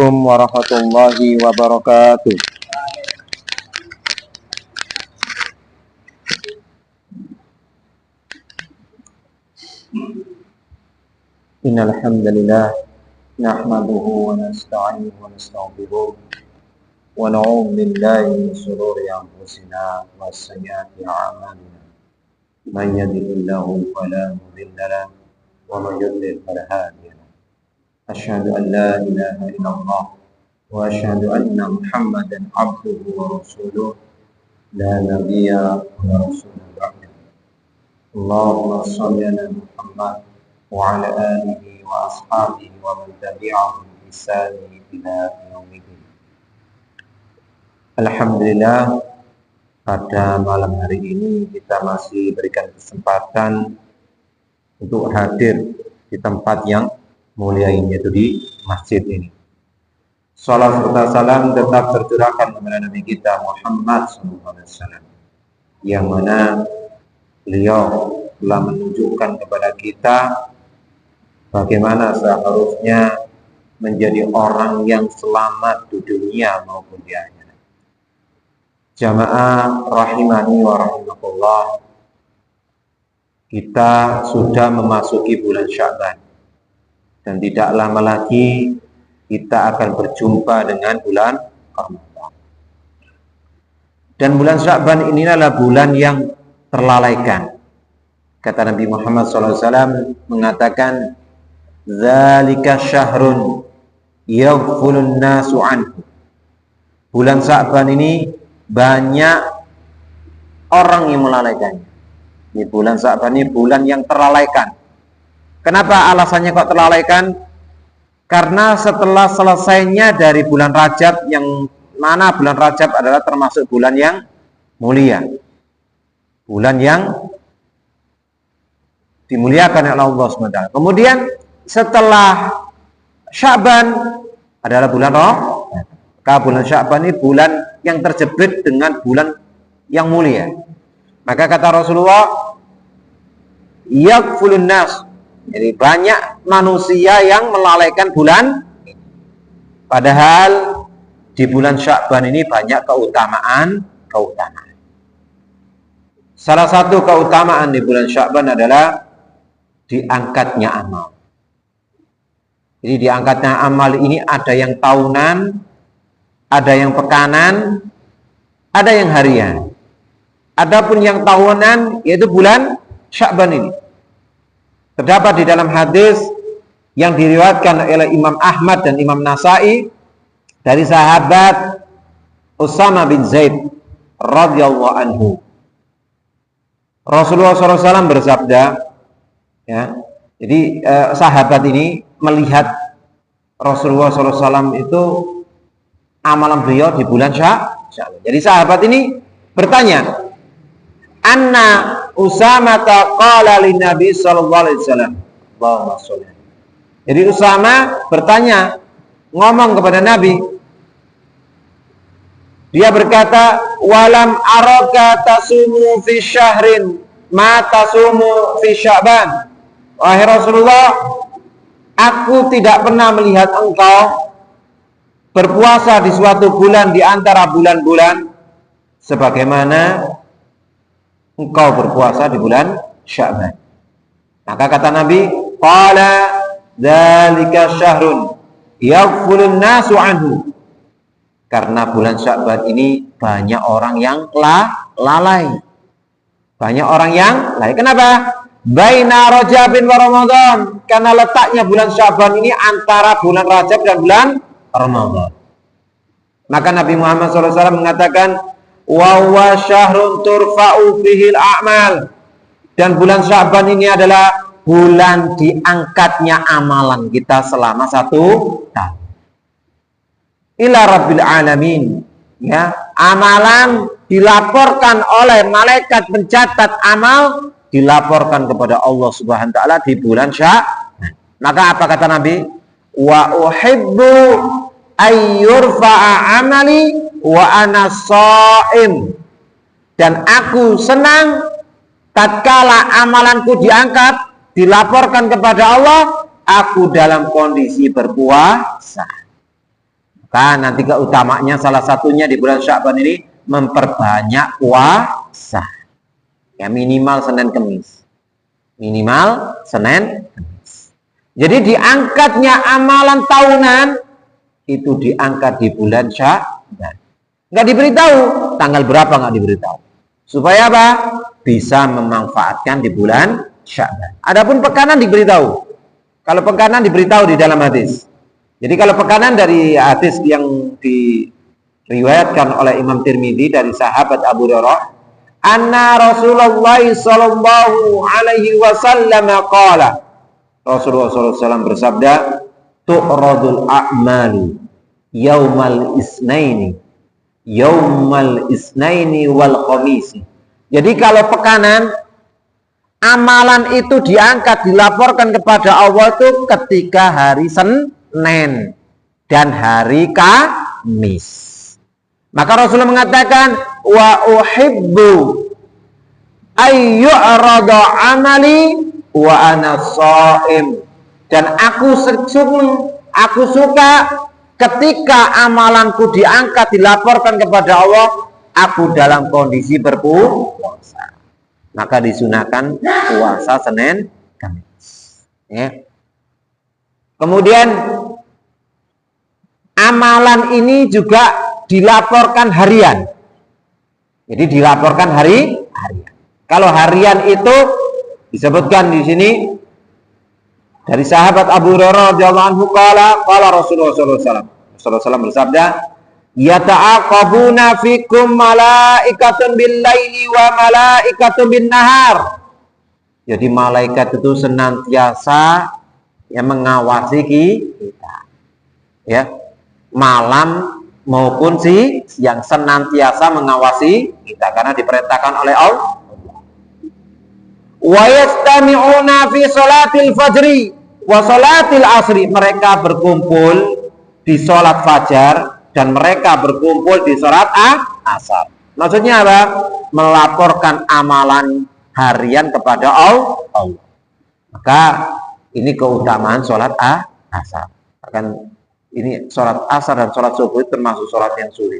Assalamualaikum warahmatullahi wabarakatuh. Innal hamdalillah nahmaduhu wa nasta'inuhu wa nastaghfiruh wa na'udzu billahi min shururi anfusina wa sayyiati a'malina. Man yahdihillahu fala mudilla lahu wa man yudlil fala hadiya lahu. Asyhadu an la ilaha illallah wa asyhadu anna Muhammadan abduhu wa rasuluh la nabiyya wa rasulun ba'dahu. Allahumma shalli ala Muhammad wa ala alihi wa ashabihi wa man tabi'ahum bi ihsan ila yaumil. Alhamdulillah, pada malam hari ini kita masih berikan kesempatan untuk hadir di tempat yang mulia ini, yaitu di masjid ini. Salam serta salam tetap tercurahkan kepada Nabi kita Muhammad SAW, yang mana beliau telah menunjukkan kepada kita bagaimana seharusnya menjadi orang yang selamat di dunia maupun di akhirat. Jamaah rahimani wa rahimakumullah, kita sudah memasuki bulan Sya'ban dan tidak lama lagi kita akan berjumpa dengan bulan Ramadan. Dan bulan Sya'ban ini adalah bulan yang terlalaikan. Kata Nabi Muhammad SAW mengatakan, "Dzalika syahrun yaghfulun nasu anhu." Bulan Sya'ban ini banyak orang yang melalaikannya. Ini bulan Sya'ban ini bulan yang terlalaikan. Kenapa alasannya kok terlalaikan? Karena setelah selesainya dari bulan Rajab, yang mana bulan Rajab adalah termasuk bulan yang mulia, bulan yang dimuliakan oleh Allah SWT. Kemudian setelah Sya'ban adalah bulan Ramadan. Maka bulan Sya'ban ini bulan yang terjepit dengan bulan yang mulia. Maka kata Rasulullah, yaghfulun nas, jadi banyak manusia yang melalaikan bulan. Padahal di bulan Sya'ban ini banyak keutamaan. Salah satu keutamaan di bulan Sya'ban adalah diangkatnya amal. Jadi diangkatnya amal ini ada yang tahunan, ada yang pekanan, ada yang harian. Adapun yang tahunan yaitu bulan Sya'ban ini. Terdapat di dalam hadis yang diriwayatkan oleh Imam Ahmad dan Imam Nasai dari sahabat Usama bin Zaid radhiyallahu anhu. Rasulullah SAW bersabda, ya. Jadi sahabat ini melihat Rasulullah SAW itu amalan beliau di bulan Sya'ban. Jadi sahabat ini bertanya, "Anna Usama qala lin Nabi sallallahu alaihi wasallam." Allahumma sholli. Jadi Usama bertanya, ngomong kepada Nabi. Dia berkata, "Walam araka tasumu fi syahrin ma tasumu fi Sya'ban." Wahai Rasulullah, aku tidak pernah melihat engkau berpuasa di suatu bulan di antara bulan-bulan sebagaimana engkau berpuasa di bulan Sya'ban. Maka kata Nabi, qala dzalika syahrun yaghfulun nasu anhu. Karena bulan Sya'ban ini banyak orang yang lalai. Banyak orang yang lalai. Kenapa? Baina Rajabin wa Ramadan. Karena letaknya bulan Sya'ban ini antara bulan Rajab dan bulan Ramadan. Maka Nabi Muhammad SAW mengatakan, wa huwa syahrun turfa'u fihil a'mal. Dan bulan Sya'ban ini adalah bulan diangkatnya amalan kita selama 1 tahun. Ila Rabbil Alamin. Ya, amalan dilaporkan oleh malaikat pencatat amal, dilaporkan kepada Allah Subhanahu wa taala di bulan Sya'ban. Maka apa kata Nabi? Wa uhibbu ayyurfa'a amali wa ana shaim. Dan aku senang tatkala amalanku diangkat, dilaporkan kepada Allah, aku dalam kondisi berpuasa. Maka nanti keutamanya salah satunya di bulan Sya'ban ini memperbanyak puasa. Ya minimal Senin Kemis. Minimal Senin Kemis. Jadi diangkatnya amalan tahunan itu diangkat di bulan Sya'ban. Nggak diberitahu tanggal berapa, nggak diberitahu. Supaya apa? Bisa memanfaatkan di bulan Sya'ban. Adapun pekanan diberitahu. Kalau pekanan diberitahu di dalam hadis. Jadi kalau pekanan dari hadis yang diriwayatkan oleh Imam Tirmidzi dari sahabat Abu Hurairah, anna Rasulullah sallallahu alaihi wasallam qala, Rasulullah sallallahu alaihi wasallam bersabda, tu'radul a'malu yaumal isnaini wal khamisi. Jadi kalau pekanan, amalan itu diangkat, dilaporkan kepada Allah itu ketika hari Senin dan hari Kamis. Maka Rasulullah mengatakan, wa uhibbu ayyu'rada amali wa ana shaim. Dan aku suka ketika amalanku diangkat, dilaporkan kepada Allah, aku dalam kondisi berpuasa. Maka disunahkan puasa Senin Kamis. Ya. Kemudian amalan ini juga dilaporkan harian. Jadi dilaporkan harian. Kalau harian itu disebutkan di sini dari sahabat Abu Hurairah radhiyallahu anhu qala Rasulullah sallallahu alaihi wasallam bersabda, yata'aqabuna fikum malaikatun bil laili wa malaikatun bin nahar. Jadi malaikat itu senantiasa yang mengawasi kita. Ya. Malam maupun yang senantiasa mengawasi kita karena diperintahkan oleh Allah. Wa yastami'una fi salatil fajri wa salatil asri. Mereka berkumpul di salat fajar dan mereka berkumpul di salat asar. Maksudnya apa? Melaporkan amalan harian kepada Allah. Maka ini keutamaan salat asar. Bahkan ini salat asar dan salat subuh termasuk salat yang sulit.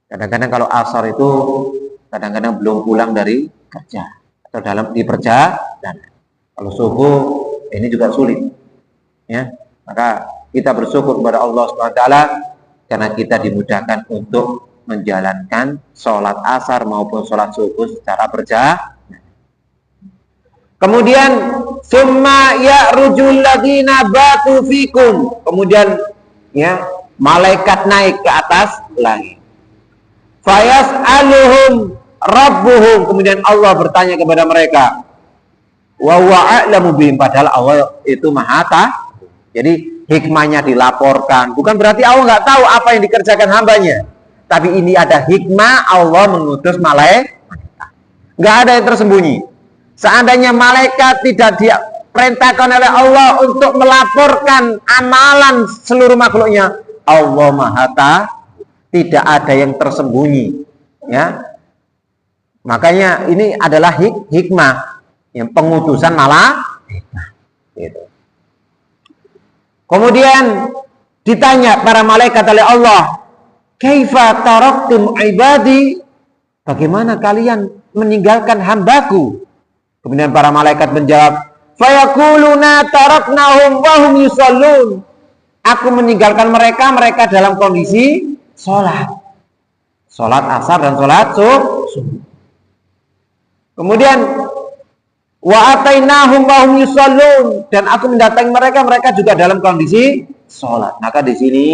Kadang-kadang kalau asar itu kadang-kadang belum pulang dari kerja atau di perjalanan. Kalau subuh ini juga sulit. Ya. Maka kita bersyukur kepada Allah SWT karena kita dimudahkan untuk menjalankan sholat asar maupun sholat subuh secara berjamaah. Kemudian summa ya'rujul ladina batu fikum. Kemudian ya, malaikat naik ke atas langit. Fayas'aluhum rabbuhum. Kemudian Allah bertanya kepada mereka. Wa huwa a'lamu bihim. Padahal Allah itu Maha Tahu. Jadi hikmahnya dilaporkan. Bukan berarti Allah nggak tahu apa yang dikerjakan hambanya. Tapi ini ada hikmah Allah mengutus malaikat. Nggak ada yang tersembunyi. Seandainya malaikat tidak diperintahkan oleh Allah untuk melaporkan amalan seluruh makhluknya, Allah Maha Tahu, tidak ada yang tersembunyi. Ya, makanya ini adalah hikmah yang pengutusan malaikat. Gitu. Kemudian ditanya para malaikat oleh Allah, kaifa taraktum ibadi? Bagaimana kalian meninggalkan hambaku? Kemudian para malaikat menjawab, fayaquluna taraknahum wa hum yusallun. Aku meninggalkan mereka dalam kondisi sholat. Sholat asar dan sholat subuh. Kemudian wa atainahum wa hum yusallun, dan aku mendatangi mereka juga dalam kondisi sholat. Maka di sini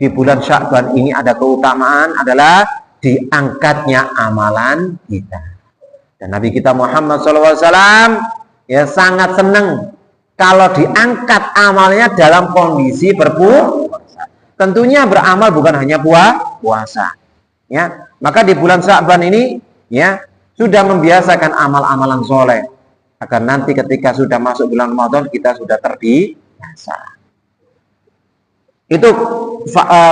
di bulan Sya'ban ini ada keutamaan adalah diangkatnya amalan kita. Dan Nabi kita Muhammad SAW ya sangat senang kalau diangkat amalnya dalam kondisi berpuasa. Tentunya beramal bukan hanya puasa. Ya, maka di bulan Sya'ban ini ya sudah membiasakan amal-amalan soleh agar nanti ketika sudah masuk bulan Ramadan kita sudah terbiasa. Itu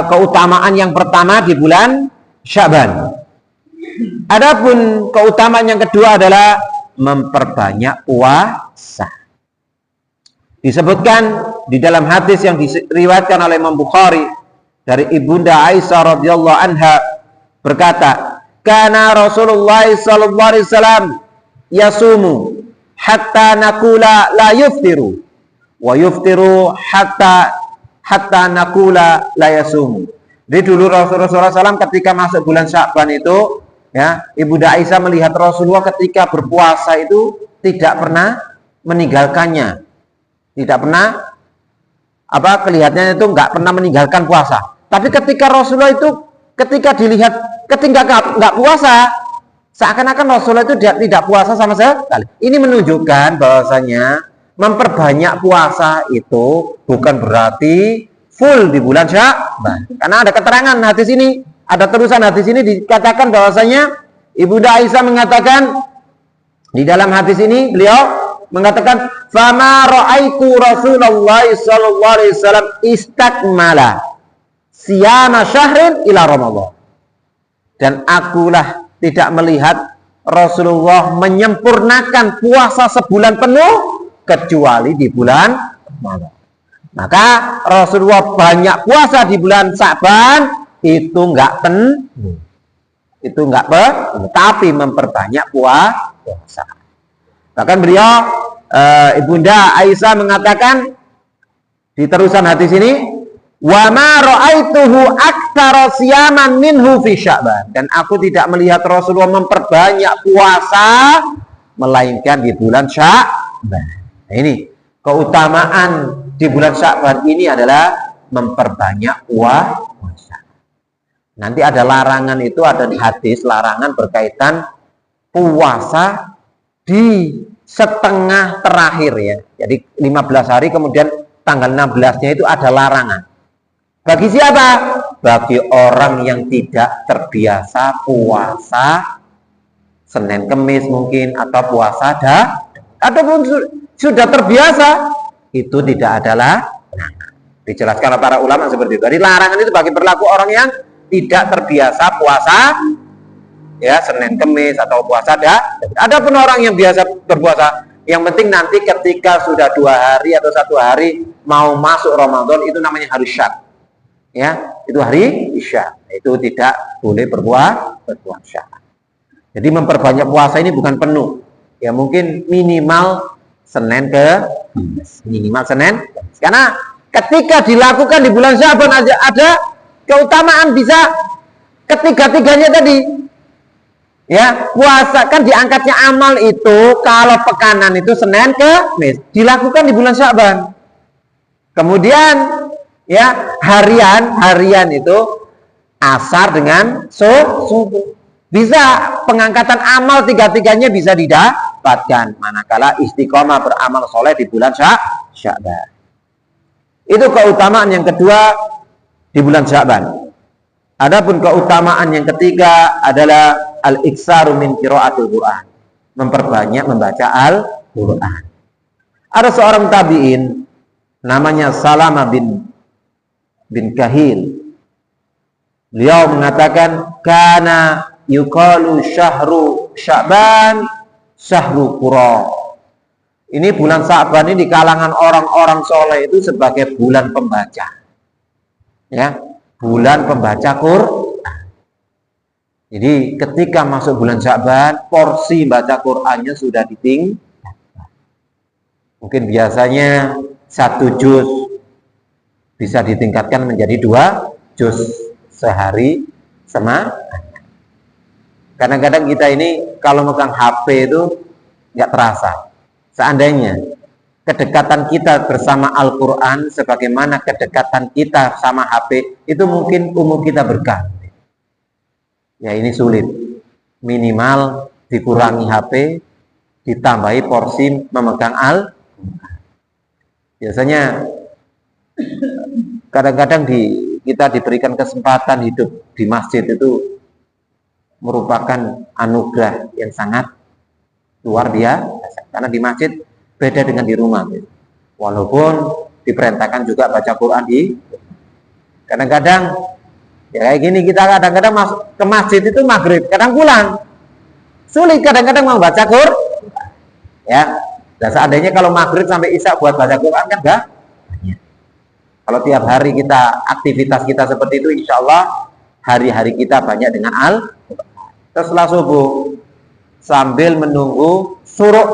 keutamaan yang pertama di bulan Sya'ban. Adapun keutamaan yang kedua adalah memperbanyak puasa. Disebutkan di dalam hadis yang diriwayatkan oleh Imam Bukhari dari Ibunda Aisyah radhiyallahu anha berkata, "Kana Rasulullah sallallahu alaihi wasallam yasumu hatta nakula la yuftiru wa yuftiru hatta nakula la yasumu." Jadi dulu Rasulullah SAW ketika masuk bulan Sya'ban itu, ya, Ibunda Aisyah melihat Rasulullah ketika berpuasa itu tidak pernah meninggalkannya, tidak pernah kelihatannya itu nggak pernah meninggalkan puasa. Tapi ketika Rasulullah itu ketika dilihat ketika nggak puasa, seakan-akan Rasulullah itu tidak puasa sama sekali. Ini menunjukkan bahwasanya memperbanyak puasa itu bukan berarti full di bulan Sya'ban. Karena ada keterangan hadis ini, ada terusan hadis ini dikatakan bahwasanya Ibunda Aisyah mengatakan di dalam hadis ini, beliau mengatakan, "Fama ra'aitu Rasulullah sallallahu alaihi wasallam istakmala siyama syahrin ila Ramadan." Dan akulah tidak melihat Rasulullah menyempurnakan puasa sebulan penuh kecuali di bulan Ramadan. Maka Rasulullah banyak puasa di bulan Sya'ban itu enggak penuh. Itu enggak tapi memperbanyak puasa. Bahkan beliau Ibunda Aisyah mengatakan di terusan hadis ini, "Wa ma ra'aituhu aktsara siyaman minhu fi Sya'ban." Dan aku tidak melihat Rasulullah memperbanyak puasa melainkan di bulan Sya'ban. Nah, ini keutamaan di bulan Sya'ban ini adalah memperbanyak puasa. Nanti ada larangan itu, ada di hadis larangan berkaitan puasa di setengah terakhir ya. Jadi 15 hari kemudian tanggal 16-nya itu ada larangan. Bagi siapa? Bagi orang yang tidak terbiasa puasa Senin Kemis mungkin, atau puasa ataupun sudah terbiasa, itu tidak adalah larangan. Dijelaskan oleh para ulama seperti itu. Jadi larangan itu bagi berlaku orang yang tidak terbiasa puasa ya Senin Kemis atau puasa adapun orang yang biasa berpuasa, yang penting nanti ketika sudah 2 hari atau 1 hari mau masuk Ramadan, itu namanya hari Syak. Ya, itu hari Isya. Itu tidak boleh berpuasa. Jadi memperbanyak puasa ini bukan penuh. Ya mungkin minimal Senin minimal Senin. Karena ketika dilakukan di bulan Sya'ban ada keutamaan bisa ketiga-tiganya tadi. Ya, puasa kan diangkatnya amal itu kalau pekanan itu Senin Kemis, dilakukan di bulan Sya'ban. Kemudian ya harian itu asar dengan subuh. Bisa pengangkatan amal tiga-tiganya bisa didapatkan manakala istiqomah beramal soleh di bulan Sya'ban. Itu keutamaan yang kedua di bulan Sya'ban. Adapun keutamaan yang ketiga adalah al-iktsaru min qiraatil Qur'an, memperbanyak membaca Al-Qur'an. Ada seorang tabi'in namanya Salama bin Kahil. Beliau mengatakan, kana yuqalu syahru Sya'ban syahru Qura. Ini bulan Sya'ban ini di kalangan orang-orang soleh itu sebagai bulan pembaca. Ya, bulan pembaca Quran. Jadi ketika masuk bulan Sya'ban, porsi baca Qur'annya sudah ditingkatkan. Mungkin biasanya 1 juz bisa ditingkatkan menjadi 2 juz sehari Kadang-kadang kita ini kalau megang HP itu nggak terasa. Seandainya kedekatan kita bersama Al-Quran sebagaimana kedekatan kita sama HP, itu mungkin umur kita berganti. Ya ini sulit. Minimal dikurangi HP, ditambahi porsi memegang Al-Quran. Biasanya kadang-kadang kita diberikan kesempatan hidup di masjid itu merupakan anugerah yang sangat luar biasa. Karena di masjid beda dengan di rumah. Walaupun diperintahkan juga baca Quran kadang-kadang ya kayak gini, kita kadang-kadang masuk ke masjid itu maghrib, kadang pulang. Sulit kadang-kadang mau baca Quran. Ya, dan seandainya kalau maghrib sampai isya buat baca Quran kan enggak. Kalau tiap hari kita aktivitas kita seperti itu, insya Allah hari-hari kita banyak dengan Terus setelah subuh sambil menunggu suruk,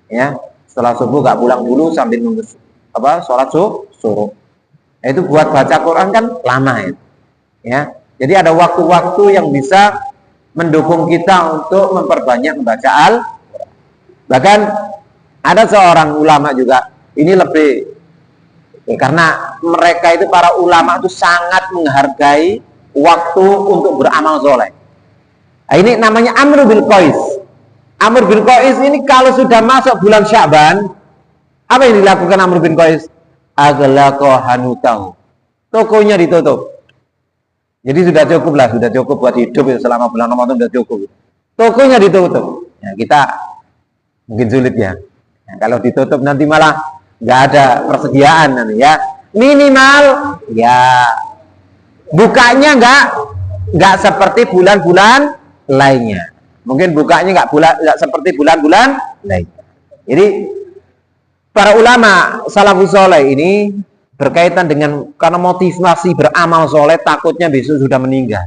ya. Setelah subuh gak pulang dulu sambil nunggu sholat suruk. Itu buat baca Quran kan lama ya. Jadi ada waktu-waktu yang bisa mendukung kita untuk memperbanyak membaca Bahkan ada seorang ulama juga, ini lebih karena mereka itu para ulama itu sangat menghargai waktu untuk beramal soleh. Nah, ini namanya Amr bin Qais. Amr bin Qais ini kalau sudah masuk bulan Sya'ban, apa yang dilakukan Amr bin Qais? Aghlaqa hanutahu. Tokonya ditutup. Jadi sudah cukup buat hidup selama bulan Ramadan, sudah cukup. Tokonya ditutup. Ya, kita mungkin sulit ya. Nah, kalau ditutup nanti malah nggak ada persediaan nanti ya. Minimal ya bukanya nggak seperti bulan-bulan lainnya. Mungkin bukanya nggak seperti bulan-bulan lainnya. Jadi para ulama salafus soleh ini berkaitan dengan karena motivasi beramal soleh, takutnya besok sudah meninggal.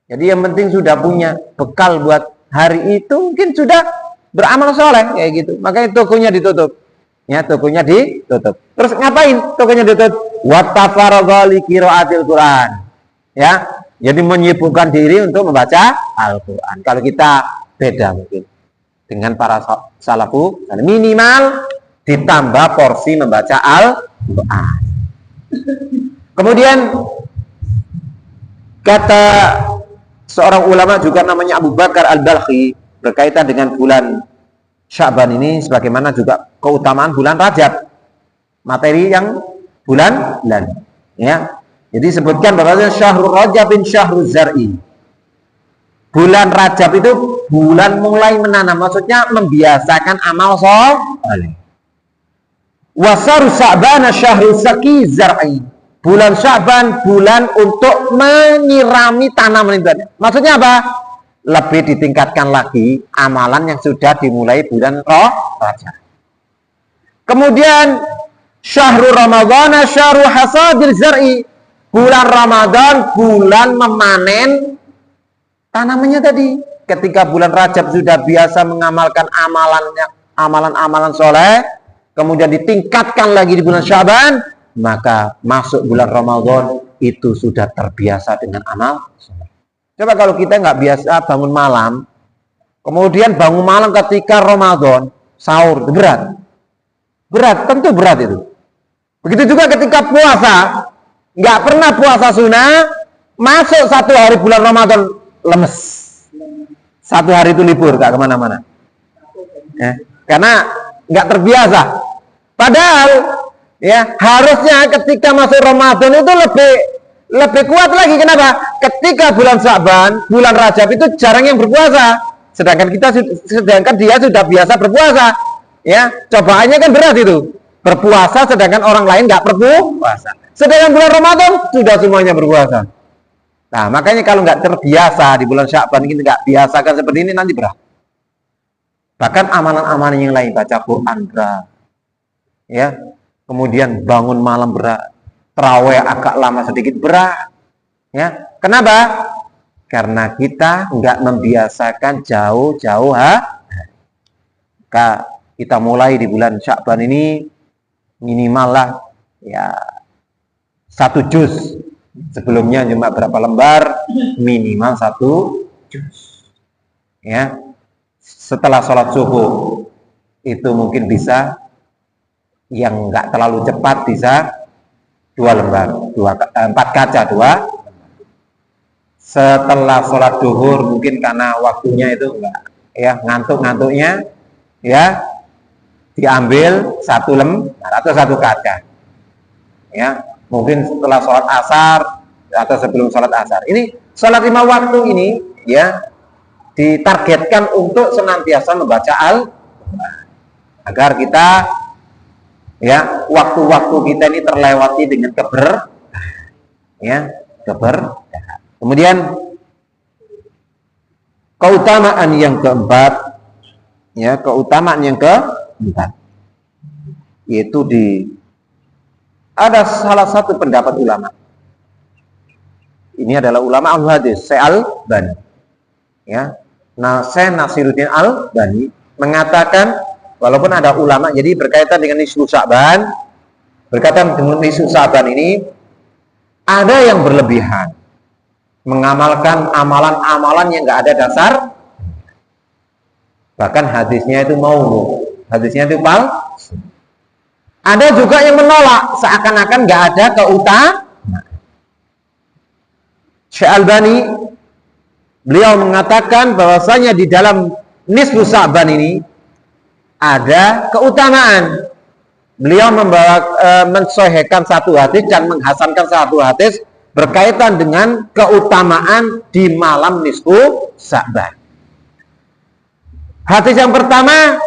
Jadi yang penting sudah punya bekal buat hari itu, mungkin sudah beramal soleh kayak gitu. Makanya tokonya ditutup. Ya, tokonya ditutup. Terus ngapain tokonya ditutup? Wattafaragha li qiraatil Quran. Ya, jadi menyibukkan diri untuk membaca Al-Quran. Kalau kita beda mungkin dengan para salafu, minimal ditambah porsi membaca Al-Quran. Kemudian kata seorang ulama juga namanya Abu Bakar Al-Balkhi berkaitan dengan bulan Sya'ban ini sebagaimana juga keutamaan bulan Rajab. Materi yang bulan ya. Jadi sebutkan bahwa Syahrul Rajab bin Syahrul Zar'i. Bulan Rajab itu bulan mulai menanam, maksudnya membiasakan amal soleh. Wasar Sya'ban Syahrul Saqi Zar'i. Bulan Sya'ban bulan untuk menyirami tanaman itu. Maksudnya apa? Lebih ditingkatkan lagi amalan yang sudah dimulai bulan Rajab. Kemudian Syahrul Ramadhan Syahrul Hasadil Zar'i. Bulan Ramadan bulan memanen tanamannya tadi. Ketika bulan Rajab sudah biasa mengamalkan amalan-amalan soleh, kemudian ditingkatkan lagi di bulan Sya'ban, maka masuk bulan Ramadan itu sudah terbiasa dengan amal soleh. Coba kalau kita nggak biasa bangun malam, kemudian bangun malam ketika Ramadan, sahur, berat, tentu berat itu. Begitu juga ketika puasa, nggak pernah puasa sunnah, masuk satu hari bulan Ramadan lemes, satu hari itu libur, nggak kemana-mana, karena nggak terbiasa. Padahal ya harusnya ketika masuk Ramadan itu lebih kuat lagi. Kenapa? Ketika bulan Sya'ban, bulan Rajab itu jarang yang berpuasa, sedangkan dia sudah biasa berpuasa. Ya, cobaannya kan berat itu, berpuasa sedangkan orang lain nggak berpuasa. Sedangkan bulan Ramadan sudah semuanya berpuasa. Nah, makanya kalau nggak terbiasa di bulan Sya'ban ini, nggak biasakan seperti ini, nanti berat. Bahkan amalan-amalan yang lain, baca Quran berat, ya, kemudian bangun malam berat, tarawih agak lama sedikit berat, ya. Kenapa? Karena kita nggak membiasakan jauh-jauh kita mulai di bulan Sya'ban ini minimal lah ya 1 juz. Sebelumnya cuma berapa lembar, minimal 1 juz. Ya. Setelah sholat subuh itu mungkin bisa, yang nggak terlalu cepat bisa 2 lembar, 4 kaca 2. Setelah sholat duhur mungkin karena waktunya itu enggak, ya, ngantuknya ya, diambil 1 lembar atau 1 kaca. Ya, mungkin setelah sholat asar atau sebelum sholat asar. Ini sholat 5 waktu ini ya ditargetkan untuk senantiasa membaca Al-Quran agar kita ya waktu-waktu kita ini terlewati dengan keberkahan. Kemudian keutamaan yang keempat, ya, keutamaan yang keempat. yaitu ada salah satu pendapat ulama. Ini adalah ulama al-hadis, Syekh Al-Albani. Ya. Nah, Syekh Nasiruddin Al-Albani mengatakan, walaupun ada ulama, jadi berkaitan dengan nisfu Sya'ban, berkaitan dengan nisfu Sya'ban ini, ada yang berlebihan, mengamalkan amalan-amalan yang nggak ada dasar, bahkan hadisnya itu maudhu', hadisnya itu palsu. Ada juga yang menolak, seakan-akan nggak ada keutamaan. Syekh Albani, beliau mengatakan bahwasanya di dalam nisfu Sya'ban ini ada keutamaan. Beliau mensahihkan satu hadis dan menghasankan satu hadis berkaitan dengan keutamaan di malam nisfu Sya'ban. Hadis yang pertama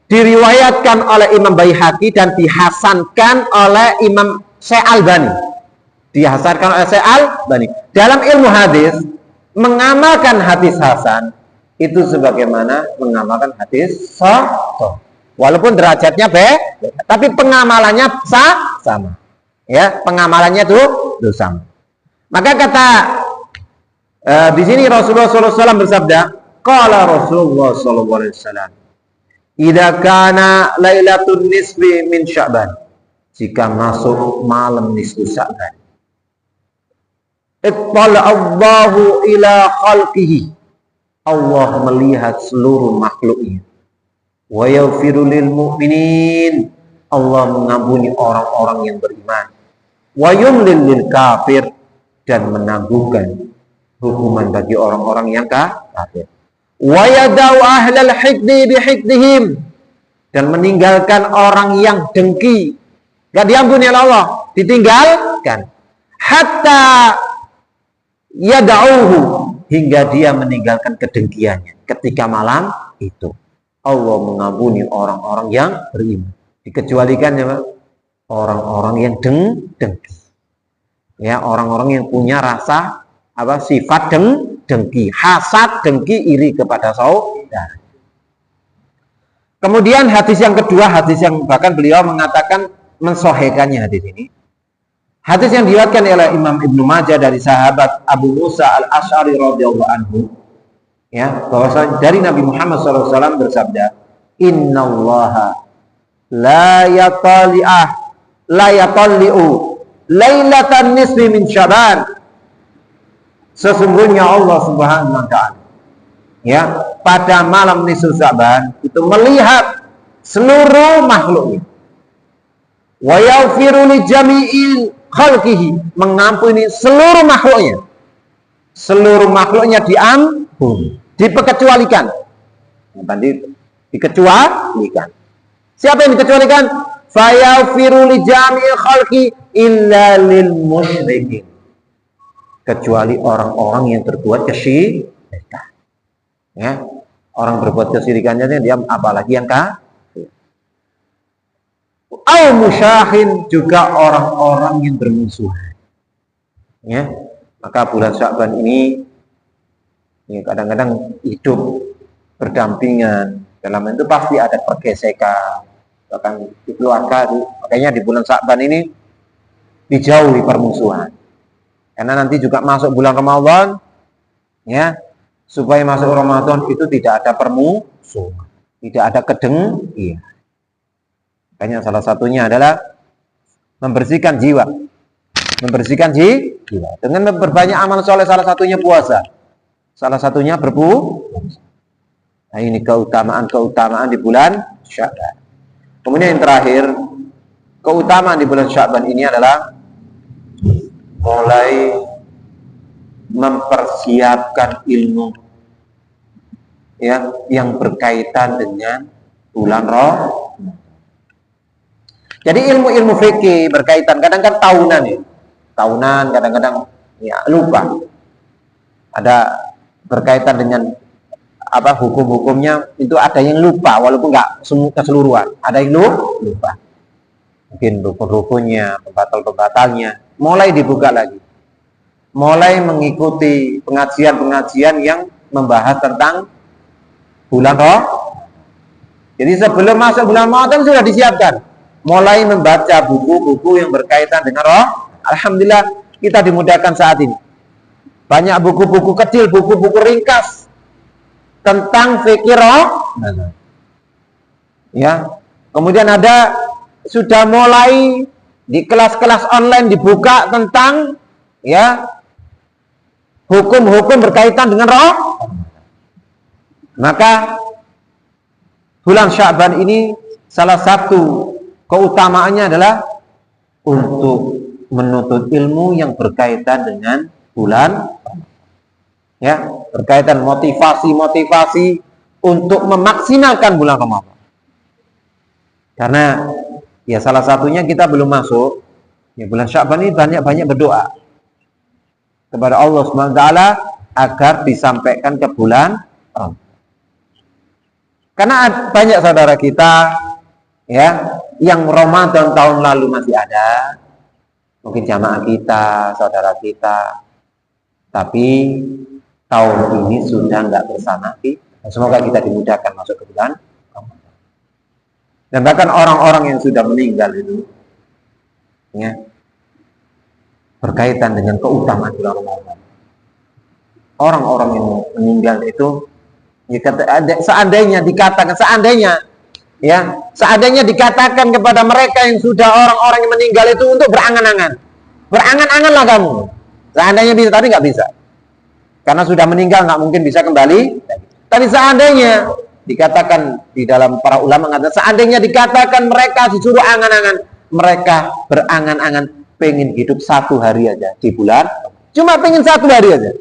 diriwayatkan oleh Imam Baihaqi dan dihasankan oleh Imam Syekh Albani. Dihasankan oleh Syekh Albani. Dalam ilmu hadis, mengamalkan hadis hasan itu sebagaimana mengamalkan hadis sahih. Walaupun derajatnya beda, tapi pengamalannya sama. Ya, pengamalannya itu sama. Maka kata di sini Rasulullah SAW bersabda, qala Rasulullah SAW, idza kana lailatul nisfi min Sya'ban, jika masuk malam nisfu Sya'ban, ittala Allahu ila khalqihi, Allah melihat seluruh makhluknya, wa yaghfiru lil mu'minin, Allah mengampuni orang-orang yang beriman, wa yumlil lil kafir, dan menangguhkan hukuman bagi orang-orang yang kafir, wa yadau ahlal hikdi bihikdihim, dan meninggalkan orang yang dengki, gak diampuni oleh Allah, ditinggalkan, hatta yada'uhu, hingga dia meninggalkan kedengkiannya ketika malam itu. Allah mengampuni orang-orang yang beriman, dikecualikan ya, orang-orang yang dengki. Ya, orang-orang yang punya rasa sifat dengki, hasad, dengki, iri kepada saudara. Kemudian hadis yang kedua, hadis yang bahkan beliau mengatakan mensahihkannya hadis ini. Hadis yang diriwayatkan oleh Imam Ibnu Majah dari sahabat Abu Musa Al-Asy'ari radhiyallahu anhu, ya, bahwasanya dari Nabi Muhammad SAW bersabda, innallaha la yatalli'u lailatan nisfi min Sya'ban, sesungguhnya Allah Subhanahu wa ta'ala, ya, pada malam nisfu Sya'ban itu melihat seluruh makhluknya, wa yaghfiru li jami'il khalqihi, mengampuni seluruh makhluknya diampuni, dikecualikan. Dikecualikan. Siapa yang dikecualikan? Fa yaghfiru li jami'il khalqi illa lil musyrikin, kecuali orang-orang yang berbuat kesyirikan. Ya, orang berbuat kesyirikannya dia apalagi yang au musyahin, juga orang-orang yang bermusuhan. Ya, maka bulan Sya'ban ini ya, kadang-kadang hidup berdampingan, dalam itu pasti ada pergesekan, bahkan di keluarga. Makanya di bulan Sya'ban ini dijauhi permusuhan, karena nanti juga masuk bulan Ramadan, ya, supaya masuk Ramadan itu tidak ada permusuhan, tidak ada kedengkian. Makanya salah satunya adalah membersihkan jiwa. Membersihkan jiwa dengan berbanyak amal soleh, salah satunya puasa. Salah satunya berpuasa. Nah, ini keutamaan di bulan Sya'ban. Kemudian yang terakhir, keutamaan di bulan Sya'ban ini adalah mulai mempersiapkan ilmu, ya, yang berkaitan dengan bulan Ramadan. Jadi ilmu-ilmu fikih berkaitan, kadang-kadang tahunan ya. Tahunan kadang-kadang ya lupa. Ada berkaitan dengan hukum-hukumnya, itu ada yang lupa walaupun nggak keseluruhan. Ada yang lupa. Mungkin rukun-rukunnya, pembatal-pembatalnya, mulai dibuka lagi. Mulai mengikuti pengajian-pengajian yang membahas tentang bulan Ramadan. Jadi sebelum masuk bulan Ramadan sudah disiapkan. mulai membaca buku-buku yang berkaitan dengan roh. Alhamdulillah kita dimudahkan saat ini. Banyak buku-buku kecil, buku-buku ringkas tentang fikih roh. Ya. Kemudian ada sudah mulai di kelas-kelas online dibuka tentang ya hukum-hukum berkaitan dengan roh. Maka bulan Sya'ban ini salah satu keutamaannya adalah untuk menuntut ilmu yang berkaitan dengan bulan, ya, berkaitan motivasi untuk memaksimalkan bulan Ramadan. Karena ya salah satunya kita belum masuk ya bulan Sya'ban ini banyak berdoa kepada Allah SWT agar disampaikan ke bulan Ramadan. Karena banyak saudara kita ya yang Ramadan tahun lalu masih ada, mungkin jamaah kita, saudara kita, tapi tahun ini sudah nggak bersama kita. Semoga kita dimudahkan masuk ke bulan Ramadan. Dan bahkan orang-orang yang sudah meninggal itu ya berkaitan dengan keutamaan bulan Ramadan. Orang-orang yang meninggal itu seandainya dikatakan kepada mereka yang sudah orang-orang yang meninggal itu untuk berangan-anganlah kamu. Seandainya bisa, tapi nggak bisa. Karena sudah meninggal nggak mungkin bisa kembali. Tapi seandainya dikatakan di dalam para ulama mengatakan, seandainya dikatakan mereka disuruh angan-angan, mereka berangan-angan pengen hidup 1 hari aja di bulan, cuma pengen 1 hari aja.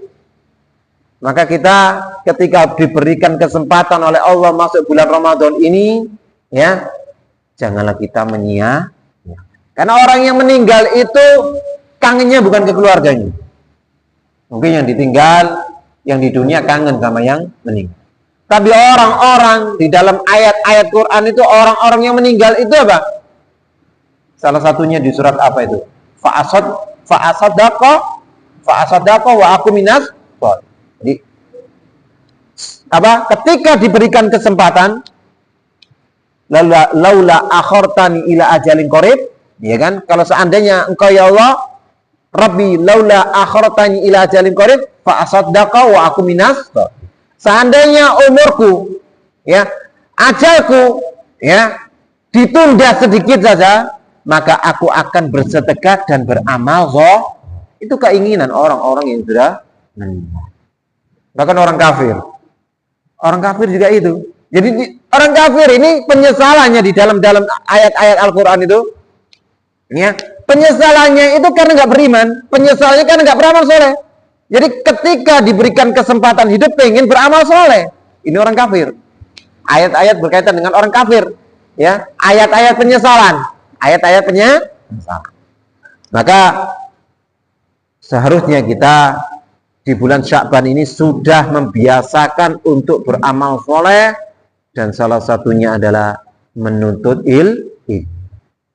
Maka kita ketika diberikan kesempatan oleh Allah masuk bulan Ramadan ini, ya, janganlah kita menyia. Karena orang yang meninggal itu kangennya bukan ke keluarganya. Mungkin yang ditinggal, yang di dunia kangen sama yang meninggal. Tapi orang-orang di dalam ayat-ayat Quran itu, orang-orang yang meninggal itu apa? Salah satunya di surat apa itu? Fa'asaddaqa wa aku minas. Jadi apa? Ketika diberikan kesempatan, laula akhartani ila ajalin qarib, ya kan? Kalau seandainya engkau ya Allah, Rabbi laula akhartani ila ajalin qarib fa asaddaqa wa aku minas. Seandainya umurku, ya, ajalku, ya, ditunda sedikit saja, maka aku akan bersedekah dan beramal zahir. Itu keinginan orang-orang yang sudah meninggal. Bahkan orang kafir juga itu. Jadi orang kafir ini penyesalannya di dalam ayat-ayat Al-Quran itu, ya, penyesalannya itu karena nggak beriman, penyesalannya karena nggak beramal soleh. Jadi ketika diberikan kesempatan hidup pengen beramal soleh, ini orang kafir. Ayat-ayat berkaitan dengan orang kafir, ya, ayat-ayat penyesalan, Maka seharusnya kita di bulan Sya'ban ini sudah membiasakan untuk beramal soleh, dan salah satunya adalah menuntut ilmu.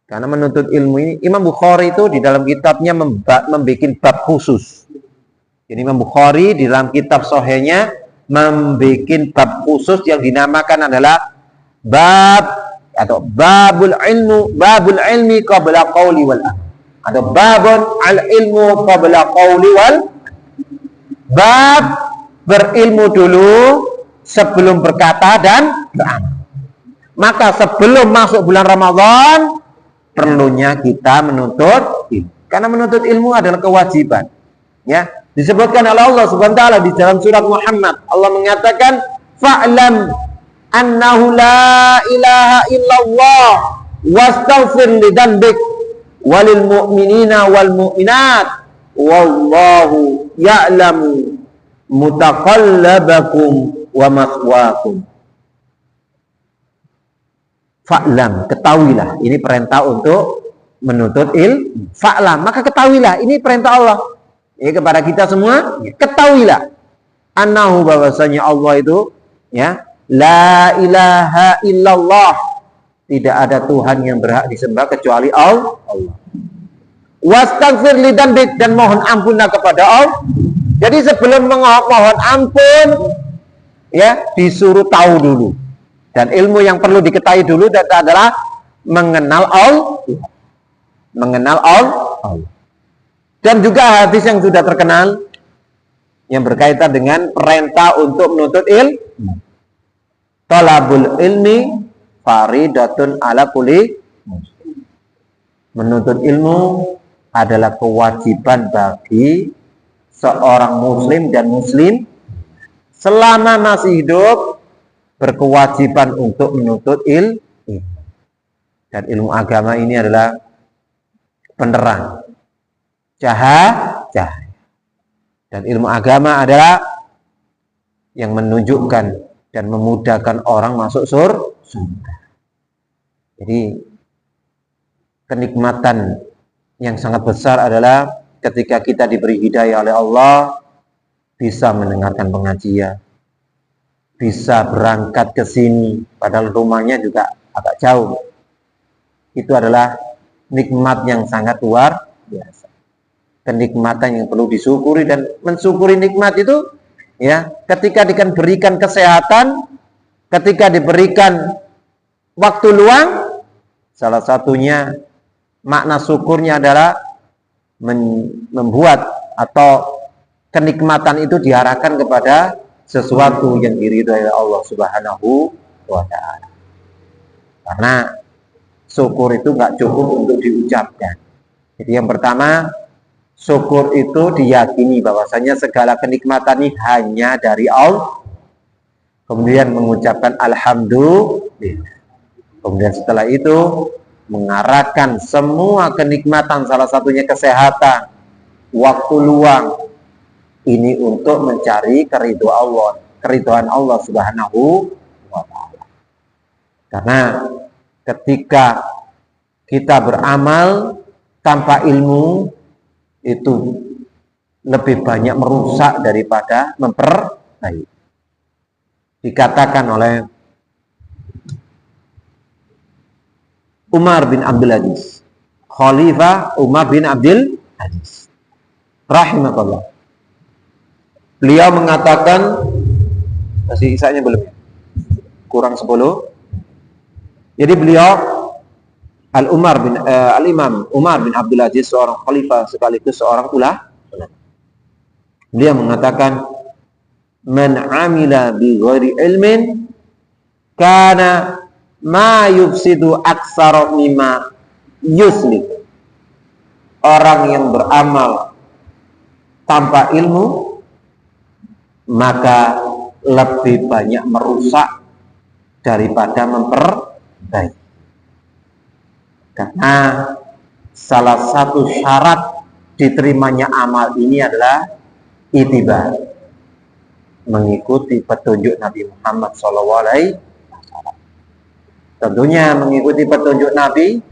Karena menuntut ilmu ini, Imam Bukhari itu di dalam kitabnya membuat bab khusus. Jadi Imam Bukhari di dalam kitab Sahihnya membuat bab khusus yang dinamakan adalah babul ilmi qabla qawli wal amal. Atau babun al ilmu qabla qawli wal. Bab berilmu dulu sebelum berkata dan beramal. Maka sebelum masuk bulan Ramadan perlunya kita menuntut ilmu. Karena menuntut ilmu adalah kewajiban. Ya, disebutkan oleh Allah Subhanahu wa taala di dalam surat Muhammad. Allah mengatakan, "Fa'lam annahu la ilaha illallah wastaghfir lidzanbik walil mu'minina wal mu'minat wallahu ya'lamu mutaqallabakum wa maswaakum." Fa'lam, ketahuilah. Ini perintah untuk menuntut ilmu. Fa'lam, maka ketahuilah. Ini perintah Allah. Ya, kepada kita semua, ketahuilah. Annahu, bahwasanya Allah itu, ya, la ilaha illallah. Tidak ada Tuhan yang berhak disembah kecuali Allah. Wastaghfir lidzanbik, dan mohon ampunlah kepada Allah. Jadi sebelum mohon ampun, ya, disuruh tahu dulu. Dan ilmu yang perlu diketahui dulu adalah mengenal Allah. Mengenal Allah. Dan juga hadis yang sudah terkenal yang berkaitan dengan perintah untuk menuntut ilmu. Talabul ilmi faridatun ala kulli muslim. Menuntut ilmu adalah kewajiban bagi seorang muslim dan muslim selama masih hidup, berkewajiban untuk menuntut ilmu. Dan ilmu agama ini adalah penerang cahaya. Dan ilmu agama adalah yang menunjukkan dan memudahkan orang masuk surga. Jadi kenikmatan yang sangat besar adalah ketika kita diberi hidayah oleh Allah, bisa mendengarkan pengajian, bisa berangkat ke sini, padahal rumahnya juga agak jauh. Itu adalah nikmat yang sangat luar biasa. Kenikmatan yang perlu disyukuri, dan mensyukuri nikmat itu ya ketika diberikan kesehatan, ketika diberikan waktu luang. Salah satunya makna syukurnya adalah membuat atau kenikmatan itu diarahkan kepada sesuatu yang diridhai oleh Allah Subhanahu wa ta'ala. Karena syukur itu nggak cukup untuk diucapkan. Jadi yang pertama, syukur itu diyakini bahwasanya segala kenikmatan ini hanya dari Allah. Kemudian mengucapkan alhamdulillah. Kemudian setelah itu mengarahkan semua kenikmatan, salah satunya kesehatan, waktu luang, ini untuk mencari keridhaan Allah Subhanahu wa ta'ala. Karena ketika kita beramal tanpa ilmu, itu lebih banyak merusak daripada memperbaiki. Dikatakan oleh Umar bin Abdul Aziz, Khalifah Umar bin Abdul Aziz rahimahullah. Beliau mengatakan, masih isanya belum ya? Kurang 10. Jadi beliau Al-Imam Umar bin Abdul Aziz, seorang khalifah sekaligus seorang ulama. Dia mengatakan, man amila bi ghairi ilmin kana ma yufsidu aksara mimma yuslih. Orang yang beramal tanpa ilmu maka lebih banyak merusak daripada memperbaiki. Karena salah satu syarat diterimanya amal ini adalah ittiba, mengikuti petunjuk Nabi Muhammad SAW. Tentunya mengikuti petunjuk Nabi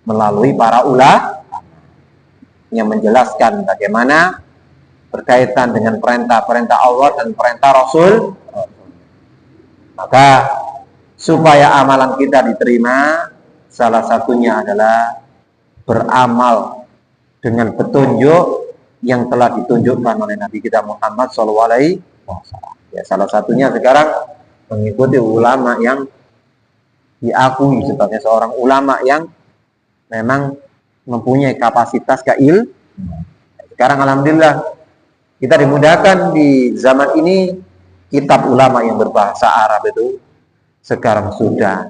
melalui para ulama yang menjelaskan bagaimana berkaitan dengan perintah-perintah Allah dan perintah Rasul. Maka supaya amalan kita diterima, salah satunya adalah beramal dengan petunjuk yang telah ditunjukkan oleh Nabi kita Muhammad SAW. Ya, salah satunya sekarang mengikuti ulama yang diakui sebagai seorang ulama yang memang mempunyai kapasitas keilmuan. Sekarang alhamdulillah kita dimudahkan di zaman ini, kitab ulama yang berbahasa Arab itu sekarang sudah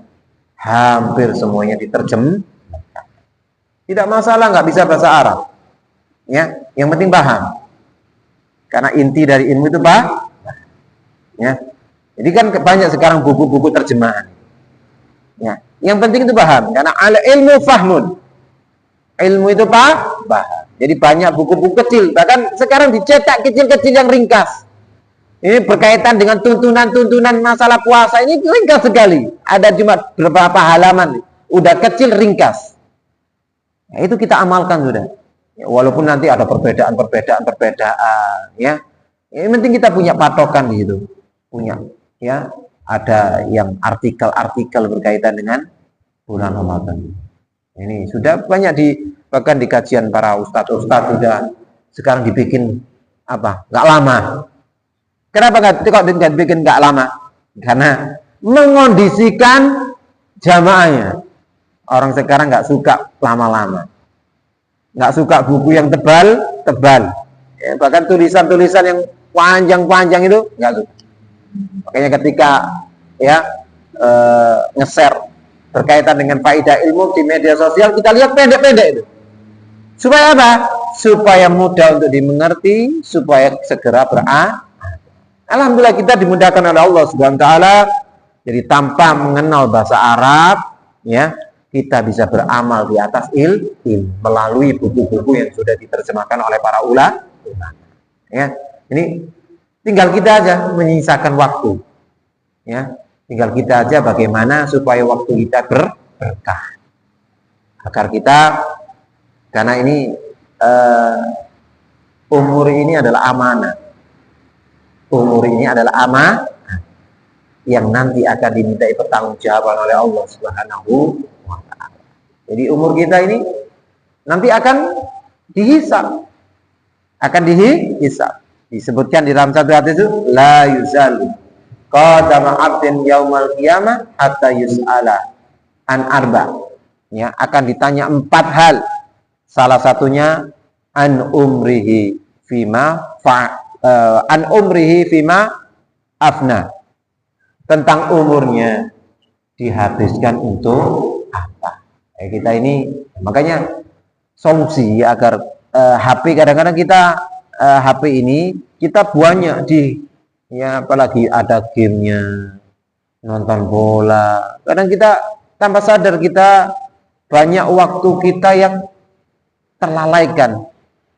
hampir semuanya diterjemahkan. Tidak masalah nggak bisa bahasa Arab, ya, yang penting paham. Karena inti dari ilmu itu paham. Ya, jadi kan banyak sekarang buku-buku terjemahan. Ya, yang penting itu paham. Karena al ilmu fahmun. Ilmu itu paham. Jadi banyak buku-buku kecil, bahkan sekarang dicetak kecil-kecil yang ringkas. Ini berkaitan dengan tuntunan-tuntunan masalah puasa, ini ringkas sekali. Ada cuma beberapa halaman, udah kecil ringkas. Nah, itu kita amalkan sudah. Ya, walaupun nanti ada perbedaan, ya. Yang penting kita punya patokan di situ. Punya, ya. Ada yang artikel-artikel berkaitan dengan bulan Ramadan. Ini sudah banyak bahkan di kajian para ustadz sudah sekarang dibikin apa? Nggak lama. Kenapa nggak bikin nggak lama? Karena mengondisikan jamaahnya. Orang sekarang nggak suka lama-lama, nggak suka buku yang tebal-tebal, ya, bahkan tulisan-tulisan yang panjang-panjang itu nggak suka. Makanya ketika ya nge-share berkaitan dengan faedah ilmu di media sosial, kita lihat pendek-pendek itu. Supaya apa? Supaya mudah untuk dimengerti, supaya segera beramal. Alhamdulillah kita dimudahkan oleh Allah Subhanahu wa taala. Jadi tanpa mengenal bahasa Arab, ya, kita bisa beramal di atas ilmu melalui buku-buku yang sudah diterjemahkan oleh para ulama. Ya, ini tinggal kita aja menyisakan waktu. Ya, tinggal kita aja bagaimana supaya waktu kita berkah. Agar kita, karena ini umur ini adalah amanah. Umur ini adalah amanah yang nanti akan dimintai pertanggungjawaban oleh Allah Subhanahu wa taala. Jadi umur kita ini nanti akan dihisab. Akan dihisab. Disebutkan di dalam satu hadis itu, la yuzalu qadama 'abdin yaumal qiyamah hatta yus'ala an arba. Ya, akan ditanya 4 hal. Salah satunya an umrihi fima afna. Tentang umurnya dihabiskan untuk apa? Kita ini makanya solusi agar HP, kadang-kadang kita HP ini kita banyak di, ya, apalagi ada gamenya, nonton bola. Kadang kita tanpa sadar kita banyak waktu kita yang terlalaikan,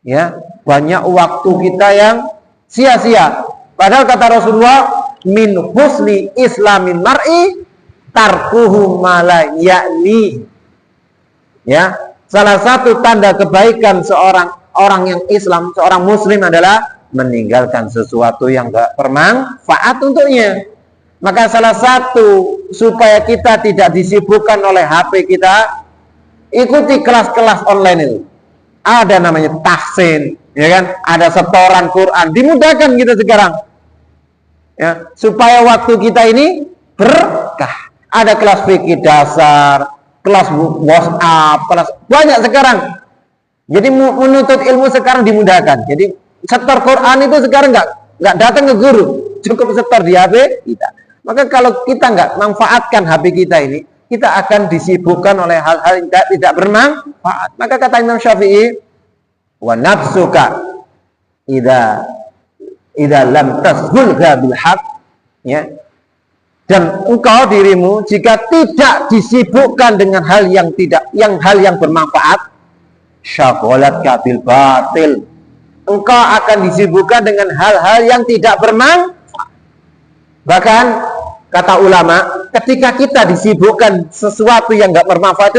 ya, banyak waktu kita yang sia-sia. Padahal kata Rasulullah, min husni islamin mar'i tarkuhu ma la ya'ni. Ya, salah satu tanda kebaikan seorang orang yang Islam, seorang muslim adalah meninggalkan sesuatu yang enggak bermanfaat untuknya. Maka salah satu supaya kita tidak disibukkan oleh HP kita, ikuti kelas-kelas online itu. Ada namanya tahsin, ya kan? Ada setoran Quran, dimudahkan kita sekarang. Ya, supaya waktu kita ini berkah. Ada kelas fikih dasar, kelas WhatsApp, kelas banyak sekarang. Jadi menuntut ilmu sekarang dimudahkan. Jadi setor Quran itu sekarang nggak datang ke guru, cukup setor di HP kita. Maka kalau kita nggak manfaatkan HP kita ini, kita akan disibukkan oleh hal-hal yang tidak bermanfaat. Maka kata Imam Syafi'i, wa nafsuka idza lam tashghulha bil haq, ya, dan engkau dirimu jika tidak disibukkan dengan hal yang bermanfaat, syaghalat bil batil, engkau akan disibukkan dengan hal-hal yang tidak bermanfaat. Bahkan kata ulama, ketika kita disibukkan sesuatu yang enggak bermanfaat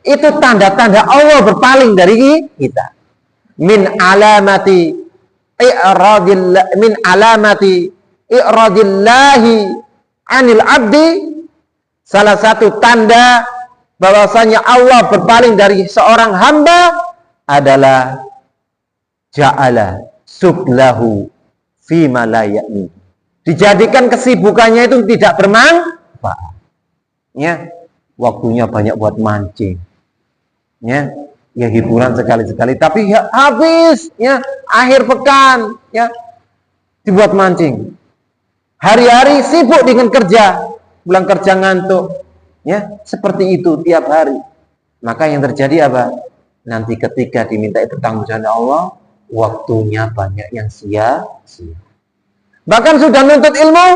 itu tanda-tanda Allah berpaling dari kita. Min alamati i'radillahi anil abdi, salah satu tanda bahwasanya Allah berpaling dari seorang hamba adalah ja'ala sublahu fima la ya'ni, dijadikan kesibukannya itu tidak bermanfaat. Ya, waktunya banyak buat mancing. Ya, hiburan sekali-sekali, tapi ya, habis, ya, akhir pekan, ya, dibuat mancing. Hari-hari sibuk dengan kerja, pulang kerja ngantuk, ya, seperti itu tiap hari. Maka yang terjadi apa? Nanti ketika dimintai pertanggungjawaban Allah, waktunya banyak yang sia-sia. Bahkan sudah nuntut ilmu,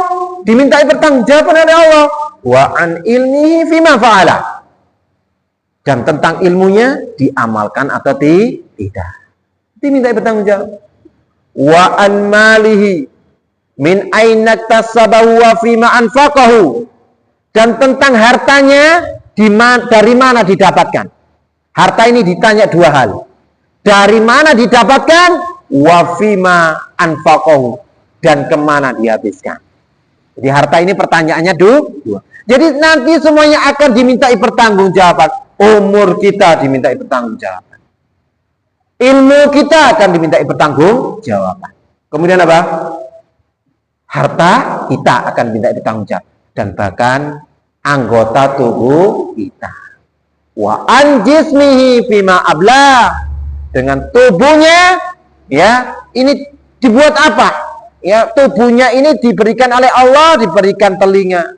dimintai pertanggungjawaban oleh Allah, wa an ilmihi fima fa'ala. Dan tentang ilmunya diamalkan atau tidak, dimintai bertanggung wa an malihi min aina tasabahu wa fima anfaqahu, dan tentang hartanya dari mana didapatkan. Harta ini ditanya 2 hal, dari mana didapatkan, wa fima anfaqahu, dan kemana dihabiskan. Jadi harta ini pertanyaannya 2. Jadi nanti semuanya akan dimintai pertanggungjawaban. Umur kita dimintai pertanggungjawaban, ilmu kita akan dimintai pertanggungjawaban. Kemudian apa? Harta kita akan dimintai pertanggungjawaban, dan bahkan anggota tubuh kita. wa an jismihi fima abla, dengan tubuhnya, ya, ini dibuat apa? Ya, tubuhnya ini diberikan oleh Allah, diberikan telinga,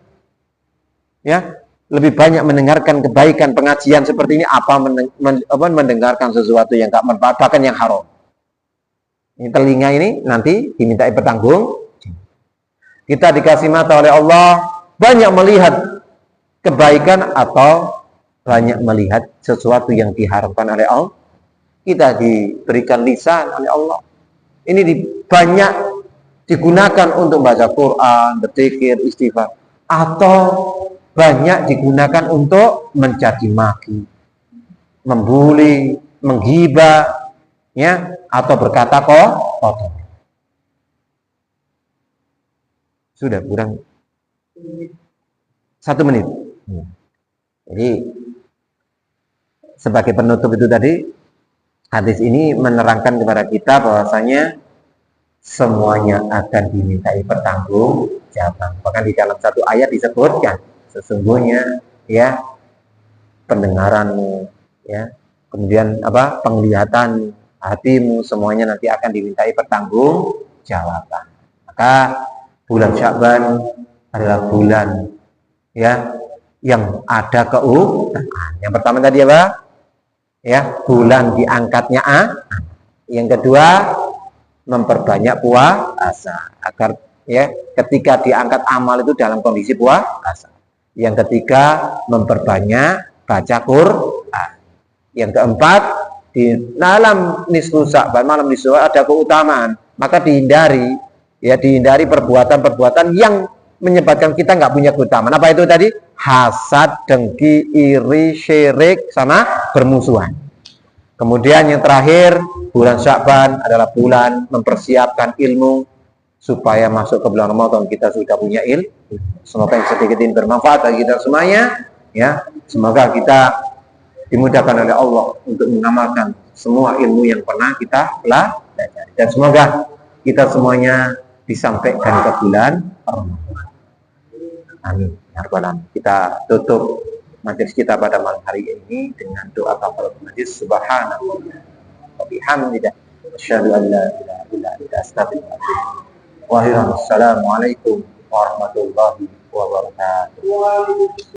ya, lebih banyak mendengarkan kebaikan pengajian seperti ini apa mendengarkan sesuatu yang tak manfaat, bahkan yang haram. Ini telinga ini nanti dimintai bertanggung. Kita dikasih mata oleh Allah, banyak melihat kebaikan atau banyak melihat sesuatu yang diharapkan oleh Allah. Kita diberikan lisan oleh Allah. Ini banyak digunakan untuk baca Quran, berzikir, istighfar, atau banyak digunakan untuk mencaci maki, membuli, menghibah, ya, atau berkata kotor. Sudah kurang 1 menit. Jadi sebagai penutup itu tadi, hadis ini menerangkan kepada kita bahwasanya semuanya akan dimintai pertanggungjawaban. Bahkan di dalam satu ayat disebutkan, sesungguhnya, ya, pendengaranmu, ya, kemudian penglihatan, hatimu, semuanya nanti akan dimintai pertanggungjawaban. Maka bulan Sya'ban adalah bulan, ya, yang ada keutamaan. Yang pertama tadi apa? Ya, bulan diangkatnya Yang kedua, memperbanyak puasa agar, ya, ketika diangkat amal itu dalam kondisi puasa. Yang ketiga, memperbanyak baca Quran. Yang keempat, di dalam nisfu Sya'ban, malam nisfu ada keutamaan, maka dihindari perbuatan-perbuatan yang menyebabkan kita nggak punya keutamaan. Apa itu tadi? Hasad, dengki, iri, syirik, sama bermusuhan. Kemudian yang terakhir, bulan Sya'ban adalah bulan mempersiapkan ilmu supaya masuk ke bulan Ramadan kita sudah punya ilmu. Semoga yang sedikit ini bermanfaat bagi kita semuanya, ya. Semoga kita dimudahkan oleh Allah untuk mengamalkan semua ilmu yang pernah kita pelajari, dan semoga kita semuanya disampaikan ke bulan Ramadan. Amin. Kita tutup majelis kita pada malam hari ini dengan doa kafaratul majlis. Subhanallah wa bihamdihi, asyhadu an la ilaha illa anta, astaghfiruka wa atubu ilaik. Wassalamualaikum warahmatullahi wabarakatuh.